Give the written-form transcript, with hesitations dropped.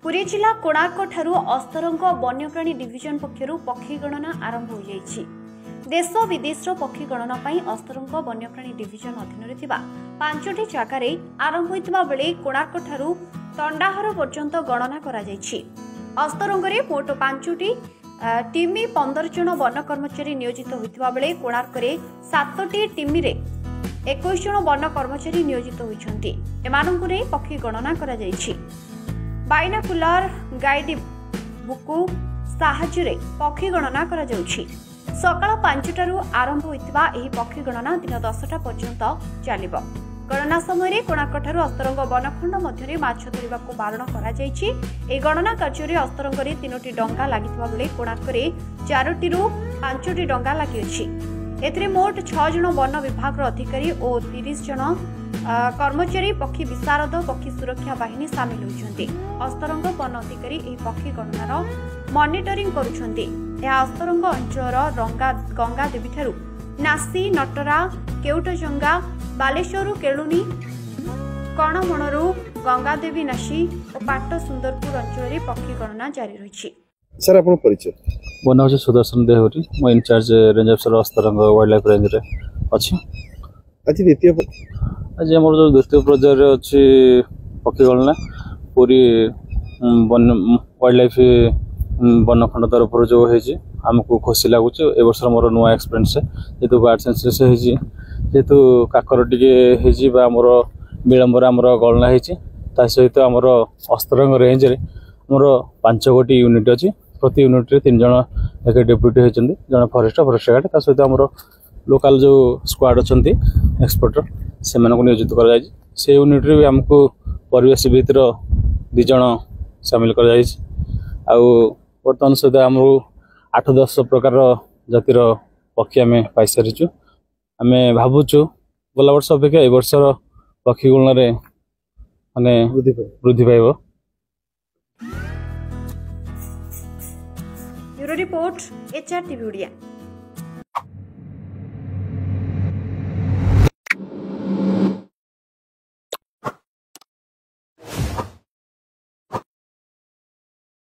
पुरी जिला कोणार्क ठारू अस्तरंग वन्यप्राणी डिविजन पक्षरु पक्षी गणना आरंभ हो जाइछि। देश विदेश पक्षी गणना पई अस्तरंग वन्यप्राणी डिविजन अधीन थिबा 5टी जगार आरंभ होइतबा बेले कोणार्क ठारू तंडाहर पर्यंत गणना करा जाइछि। अस्तरंग रे मोट 5टी टीमी 15 जन वन कर्मचारी नियोजित होइतबा बेले कोणार्क रे 7टी टीमी रे 21 जन वन कर्मचारी नियोजित होइछन्ति। एमानंकु रे पक्षी गणना करा जाइछि। बाइनाकुलर गाइड बुकु साहाଯ୍ୟରେ पक्षी गणना करा जाउछि। सकाळ 5टारू आरंभ होइतिबा एही पक्षी गणना दिन 10टा पर्यंत चलिबो। गणना समय कोणार्क ठारू अस्तरंग वनखंड मध्यरे माछ धरिबाको बारण करा जाइछि। ए गणना कार्य अस्तरंग रे 3टी डंगा लागितिबा बेले कोणार्क रे 4टीरू 5टी डंगा लागि अछि। एथिरे मोट 6 जन वन विभाग अधिकारी और 30 जन कर्मचारी पक्षी विशारद पक्षी सुरक्षा बाहिनी सामिल होइछन्ति। अस्तरंग वन अधिकारी एही पक्षी गणनार मॉनिटरिंग करुछन्ति। यह अस्तरंग अंचलर गंगा देवी ठारू नासी नटरा केउटजंगा बालेश्वरु केलुनी कणमणरू गंगा देवी नासी और पाट सुंदरपुर अंचल में पक्षी गणना जारी रही। सर आपण परिचय मो नाम सुदर्शन देहुरी मो incharge range officer Astarang wild life range रे अछि। आज द्वितीय आज हमर जो द्वितीय पर्यायर अछि पक्षी गणना पूरी वाइल्ड लाइफ वनखंड तरफ जो है आमको खुशी लगुच। ए वर्ष मोर नुआ एक्सपीरियंस जेतु बर्ड सेंसस है जेतु काकर टिके मोर विलंबर आमर गणना है सहित आमर अस्तरंग रेंज रे मोर 5 गोटी यूनिट अच्छी। प्रति यूनिट रे 3 जन एक डेप्यूटी होती जन फॉरेस्ट गार्ड ता सहित आमर लोकल जो स्क्वाड अच्छा एक्सपर्टर से नियोजित कर से यूनिट रे भी आमको परिवेश भितर 2 जन सामिल कर बर्तमान सहित आम 8-10 प्रकार जातिर पक्षी आम पाई सारीचु। आम भावुचु गला वर्ष अपेक्षा ए वर्षर पक्षी गणना माने वृद्धि पाइब। Bureau report HR TV Odia.